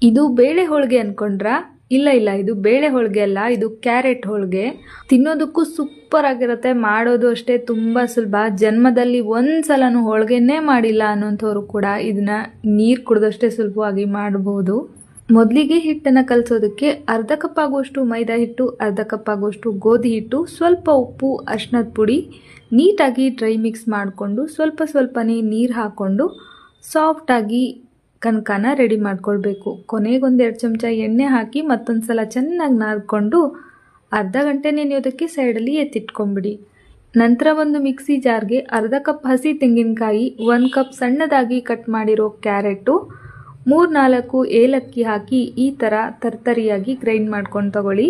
ಇದು ಬೇಳೆ ಹೋಳಿಗೆ ಅನ್ಕೊಂಡ್ರಾ? ಇಲ್ಲ, ಇದು ಬೇಳೆ ಹೋಳಿಗೆ ಅಲ್ಲ, ಇದು ಕ್ಯಾರೆಟ್ ಹೋಳಿಗೆ. ತಿನ್ನೋದಕ್ಕೂ ಸೂಪರ್ ಆಗಿರುತ್ತೆ, ಮಾಡೋದು ಅಷ್ಟೇ ತುಂಬ ಸುಲಭ. ಜನ್ಮದಲ್ಲಿ ಒಂದ್ಸಲನೂ ಹೋಳಿಗೆನೇ ಮಾಡಿಲ್ಲ ಅನ್ನೋಂಥವ್ರು ಕೂಡ ಇದನ್ನ ನೀರು ಕುಡಿದಷ್ಟೇ ಸುಲಭವಾಗಿ ಮಾಡಬಹುದು. ಮೊದಲಿಗೆ ಹಿಟ್ಟನ್ನು ಕಲಸೋದಕ್ಕೆ ಅರ್ಧ ಕಪ್ ಆಗುವಷ್ಟು ಮೈದಾ ಹಿಟ್ಟು, ಅರ್ಧ ಕಪ್ ಆಗುವಷ್ಟು ಗೋಧಿ ಹಿಟ್ಟು, ಸ್ವಲ್ಪ ಉಪ್ಪು, ಅರಿಶಿಣದ ಪುಡಿ ನೀಟಾಗಿ ಡ್ರೈ ಮಿಕ್ಸ್ ಮಾಡಿಕೊಂಡು ಸ್ವಲ್ಪನೇ ನೀರು ಹಾಕ್ಕೊಂಡು ಸಾಫ್ಟಾಗಿ ಕನಕನ ರೆಡಿ ಮಾಡ್ಕೊಳ್ಬೇಕು. ಕೊನೆಗೊಂದೆರಡು ಚಮಚ ಎಣ್ಣೆ ಹಾಕಿ ಮತ್ತೊಂದು ಸಲ ಚೆನ್ನಾಗಿ ನಾದ್ಕೊಂಡು ಅರ್ಧ ಗಂಟೆ ನೆನೆಯೋದಕ್ಕೆ ಸೈಡಲ್ಲಿ ಎತ್ತಿಟ್ಕೊಂಬಿಡಿ. ನಂತರ ಒಂದು ಮಿಕ್ಸಿ ಜಾರ್ಗೆ ಅರ್ಧ ಕಪ್ ಹಸಿ ತೆಂಗಿನಕಾಯಿ, 1 ಕಪ್ ಸಣ್ಣದಾಗಿ ಕಟ್ ಮಾಡಿರೋ ಕ್ಯಾರೆಟು, 3-4 ಏಲಕ್ಕಿ ಹಾಕಿ ಈ ಥರ ತರ್ತರಿಯಾಗಿ ಗ್ರೈಂಡ್ ಮಾಡ್ಕೊಂಡು ತಗೊಳ್ಳಿ.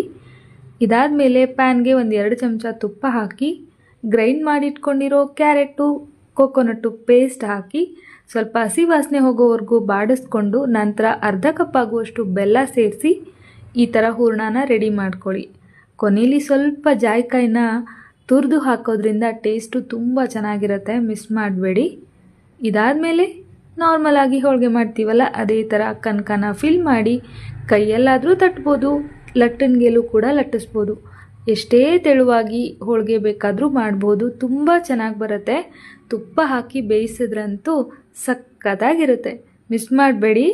ಇದಾದಮೇಲೆ ಪ್ಯಾನ್ಗೆ 1-2 ಚಮಚ ತುಪ್ಪ ಹಾಕಿ ಗ್ರೈಂಡ್ ಮಾಡಿಟ್ಕೊಂಡಿರೋ ಕ್ಯಾರೆಟು, ಕೊಕೊನಟ್ಟು ಪೇಸ್ಟ್ ಹಾಕಿ ಸ್ವಲ್ಪ ಹಸಿ ವಾಸನೆ ಹೋಗೋವರೆಗೂ ಬಾಡಿಸ್ಕೊಂಡು ನಂತರ ಅರ್ಧ ಕಪ್ ಆಗುವಷ್ಟು ಬೆಲ್ಲ ಸೇರಿಸಿ ಈ ಥರ ಹೂರಣನ ರೆಡಿ ಮಾಡ್ಕೊಳ್ಳಿ. ಕೊನೆಯಲ್ಲಿ ಸ್ವಲ್ಪ ಜಾಯಿಕಾಯಿನ ತುರಿದು ಹಾಕೋದ್ರಿಂದ ಟೇಸ್ಟು ತುಂಬ ಚೆನ್ನಾಗಿರುತ್ತೆ, ಮಿಸ್ ಮಾಡಬೇಡಿ. ಇದಾದಮೇಲೆ ನಾರ್ಮಲ್ ಆಗಿ ಹೋಳಿಗೆ ಮಾಡ್ತೀವಲ್ಲ ಅದೇ ಥರ ಕನಕನ ಫಿಲ್ ಮಾಡಿ ಕೈಯಲ್ಲಾದರೂ ತಟ್ಬೋದು, ಲಟ್ಟಣಿಗೆಲೂ ಕೂಡ ಲಟ್ಟಿಸ್ಬೋದು. ಎಷ್ಟೇ ತೆಳುವಾಗಿ ಹೋಳಿಗೆ ಬೇಕಾದರೂ ಮಾಡ್ಬೋದು, ತುಂಬ ಚೆನ್ನಾಗಿ ಬರುತ್ತೆ. ತುಪ್ಪ ಹಾಕಿ ಬೇಯಿಸಿದ್ರಂತೂ ಸಕ್ಕತ್ತಾಗಿರುತ್ತೆ, ಮಿಸ್ ಮಾಡಬೇಡಿ.